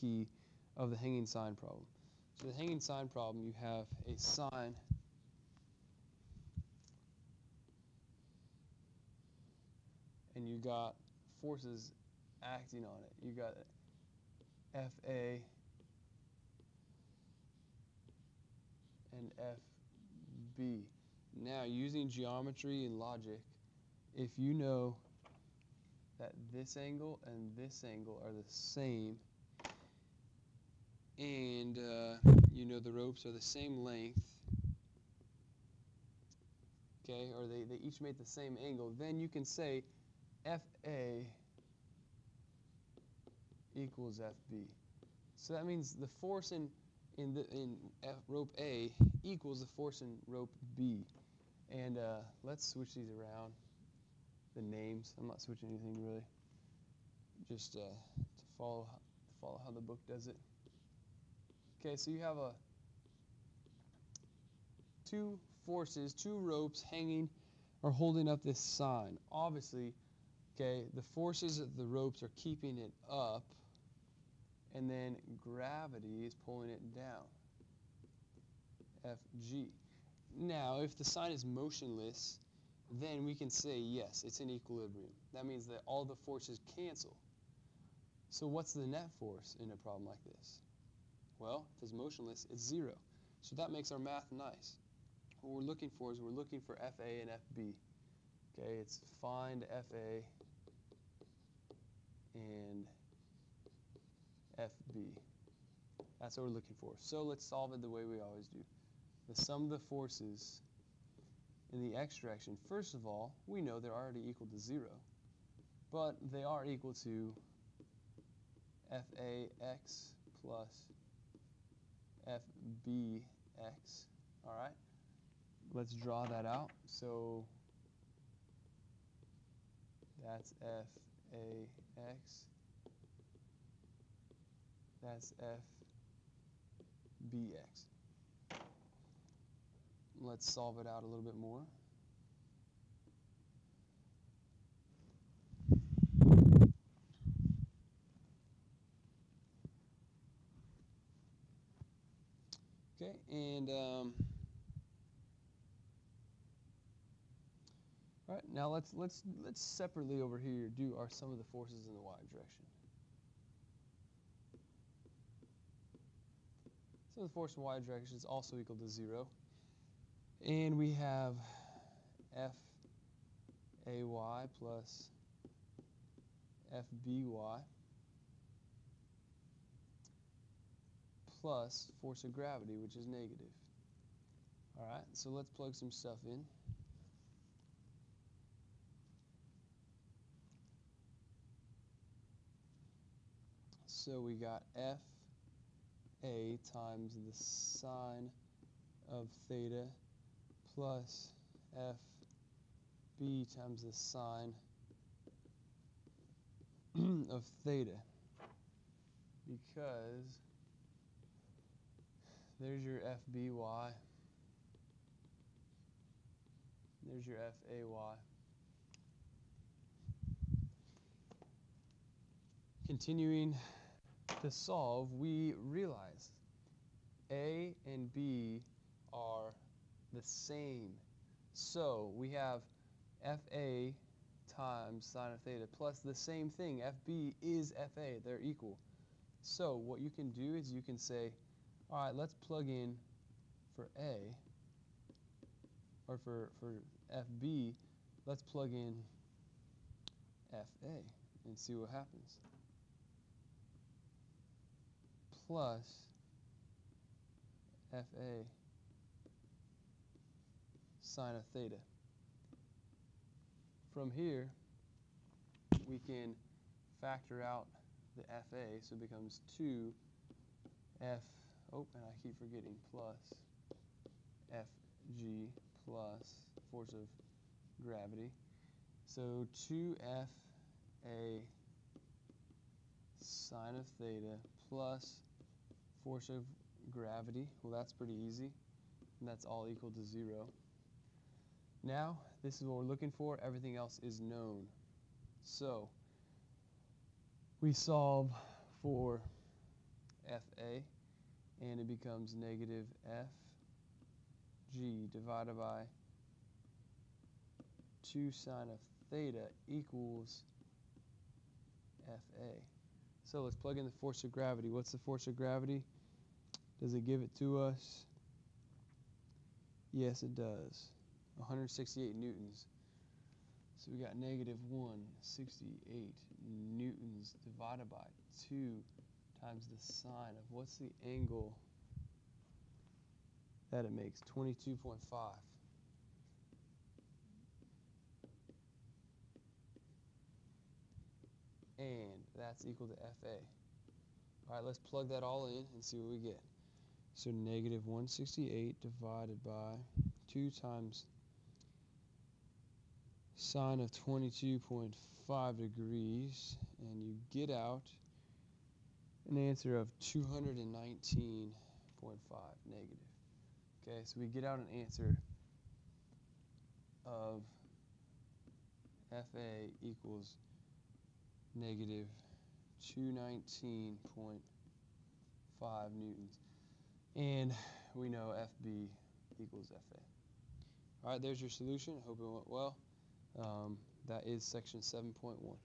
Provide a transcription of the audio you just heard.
key of the hanging sign problem. So the hanging sign problem, you have a sign and you got forces acting on it. You got FA and FB. Now, using geometry and logic, if you know that this angle and this angle are the same, and you know the ropes are the same length, okay, or they each make the same angle, then you can say FA equals FB. So that means the force in rope A equals the force in rope B. And let's switch these around, the names. I'm not switching anything really, just to follow how the book does it. Okay, so you have two forces, two ropes hanging or holding up this sign. Obviously, okay, the forces of the ropes are keeping it up, and then gravity is pulling it down, Fg. Now, if the sign is motionless, then we can say, yes, it's in equilibrium. That means that all the forces cancel. So what's the net force in a problem like this? Well, if it's motionless, it's 0. So that makes our math nice. What we're looking for is we're looking for FA and FB. Okay, it's find FA and FB. That's what we're looking for. So let's solve it the way we always do. The sum of the forces in the x direction, first of all, we know they're already equal to 0, but they are equal to FAX plus FBX. All right, let's draw that out. So that's FAX, that's FBX. Let's solve it out a little bit more. Okay, and all right, now let's separately over here do our sum of the forces in the y direction. So the force in the y direction is also equal to 0. And we have FAY plus FBY plus force of gravity, which is negative. All right, so let's plug some stuff in. So we got FA times the sine of theta plus FB times the sine of theta, because there's your FBY, there's your FAY. Continuing to solve, we realize A and B are the same. So we have FA times sine of theta plus the same thing. FB is FA. They're equal. So what you can do is you can say, all right, let's plug in for A, or for FB, let's plug in FA and see what happens. Plus FA sine of theta. From here, we can factor out the FA, so it becomes 2F, oh, and I keep forgetting, plus FG plus force of gravity. So 2FA sine of theta plus force of gravity. Well, that's pretty easy, and that's all equal to 0. Now, this is what we're looking for. Everything else is known. So we solve for FA, and it becomes negative FG divided by 2 sine of theta equals FA. So let's plug in the force of gravity. What's the force of gravity? Does it give it to us? Yes, it does. 168 newtons. So we got negative 168 newtons divided by 2 times the sine of what's the angle that it makes? 22.5. And that's equal to FA. All right, let's plug that all in and see what we get. So negative 168 divided by 2 times sine of 22.5 degrees, and you get out an answer of 219.5 negative. Okay, so we get out an answer of FA equals negative 219.5 newtons. And we know FB equals FA. All right, there's your solution. I hope it went well. That is section 7.1.